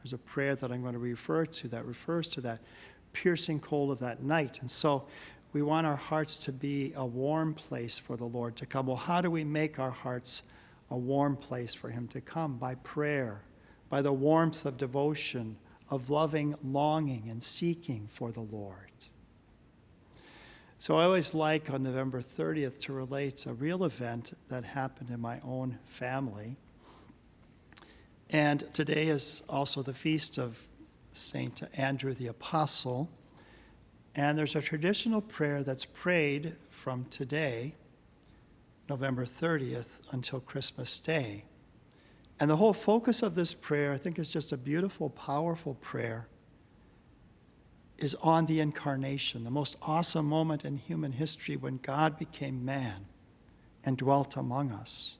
There's a prayer that I'm going to refer to that refers to that piercing cold of that night. And so we want our hearts to be a warm place for the Lord to come. Well, how do we make our hearts a warm place for him to come? By prayer, by the warmth of devotion, of loving longing and seeking for the Lord. So I always like on November 30th to relate a real event that happened in my own family. And today is also the feast of St. Andrew the Apostle. And there's a traditional prayer that's prayed from today, November 30th, until Christmas Day. And the whole focus of this prayer, I think, is just a beautiful, powerful prayer, is on the incarnation, the most awesome moment in human history when God became man and dwelt among us,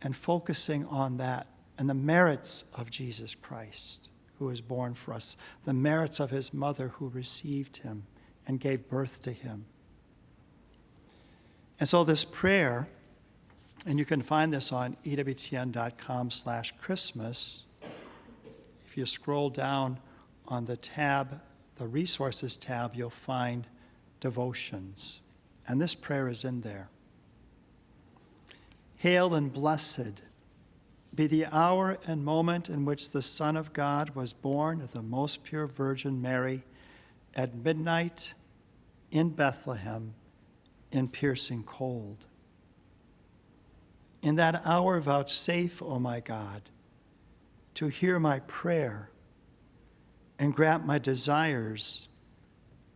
and focusing on that and the merits of Jesus Christ, who was born for us, the merits of his mother who received him and gave birth to him. And so this prayer, and you can find this on EWTN.com/Christmas. If you scroll down on the tab, the resources tab, you'll find devotions. And this prayer is in there. Hail and blessed be the hour and moment in which the Son of God was born of the most pure Virgin Mary at midnight in Bethlehem in piercing cold. In that hour vouchsafe, O my God, to hear my prayer and grant my desires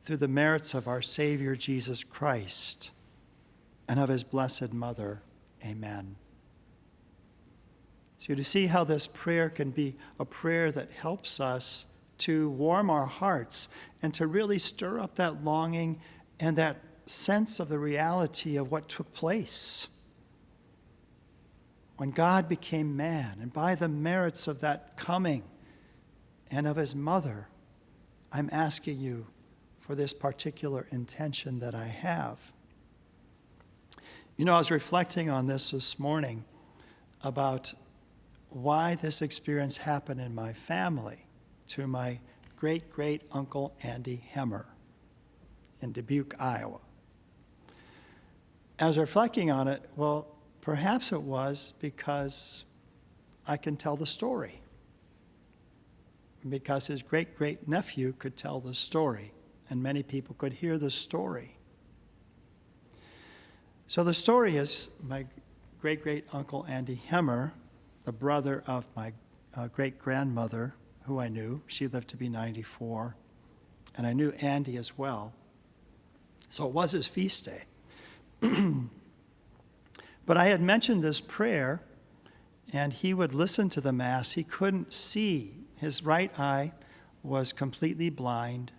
through the merits of our Savior Jesus Christ and of his blessed mother. Amen. So to see how this prayer can be a prayer that helps us to warm our hearts and to really stir up that longing and that sense of the reality of what took place when God became man, and by the merits of that coming and of his mother, I'm asking you for this particular intention that I have. You know, I was reflecting on this morning about why this experience happened in my family to my great-great-uncle Andy Hemmer in Dubuque, Iowa. I was reflecting on it, well, perhaps it was because I can tell the story. Because his great-great-nephew could tell the story, and many people could hear the story. So the story is my great-great-uncle Andy Hemmer, the brother of my great-grandmother, who I knew. She lived to be 94, and I knew Andy as well. So it was his feast day. But I had mentioned this prayer, and he would listen to the Mass. He couldn't see. His right eye was completely blind,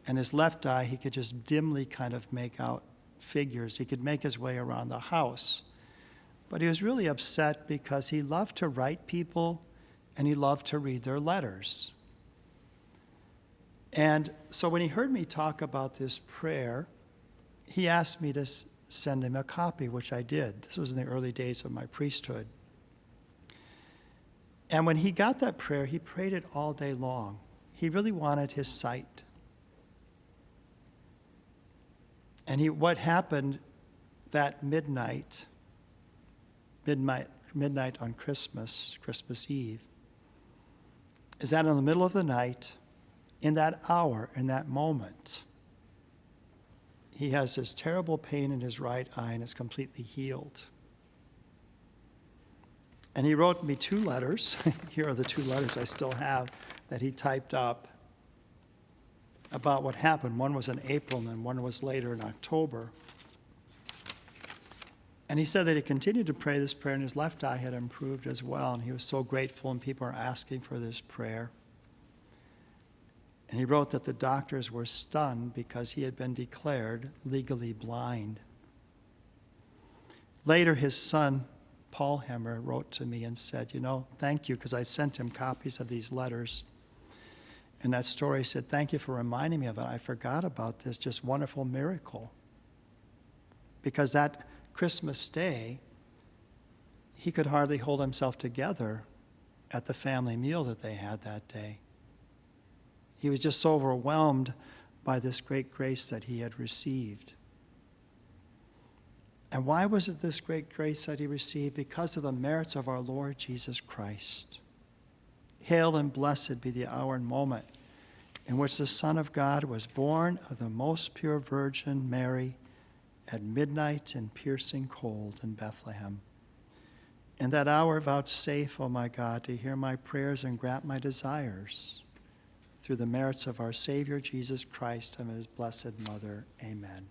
and his left eye, he could just dimly kind of make out figures. He could make his way around the house. But he was really upset because he loved to write people, and he loved to read their letters. And so when he heard me talk about this prayer, he asked me to send him a copy, which I did. This was in the early days of my priesthood. And when he got that prayer, he prayed it all day long. He really wanted his sight. And what happened that midnight on Christmas Eve, is that in the middle of the night, in that hour, in that moment, he has this terrible pain in his right eye and is completely healed. And he wrote me 2 letters. Here are the 2 letters I still have that he typed up about what happened. One was in April, and then one was later in October. And he said that he continued to pray this prayer, and his left eye had improved as well, and he was so grateful, and people are asking for this prayer. And he wrote that the doctors were stunned because he had been declared legally blind. Later, his son, Paul Hemmer, wrote to me and said, thank you, because I sent him copies of these letters. And that story said, thank you for reminding me of it. I forgot about this just wonderful miracle. Because that Christmas day, he could hardly hold himself together at the family meal that they had that day. He was just so overwhelmed by this great grace that he had received. And why was it this great grace that he received? Because of the merits of our Lord Jesus Christ. Hail and blessed be the hour and moment in which the Son of God was born of the most pure Virgin Mary at midnight and piercing cold in Bethlehem. In that hour vouchsafe, O my God, to hear my prayers and grant my desires through the merits of our Savior Jesus Christ and his blessed Mother. Amen.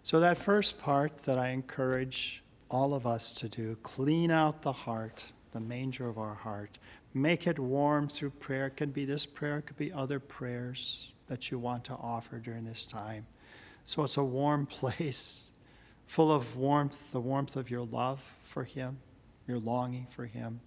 So that first part that I encourage all of us to do, clean out the heart, the manger of our heart. Make it warm through prayer. It can be this prayer, it could be other prayers that you want to offer during this time. So it's a warm place, full of warmth, the warmth of your love for him, your longing for him.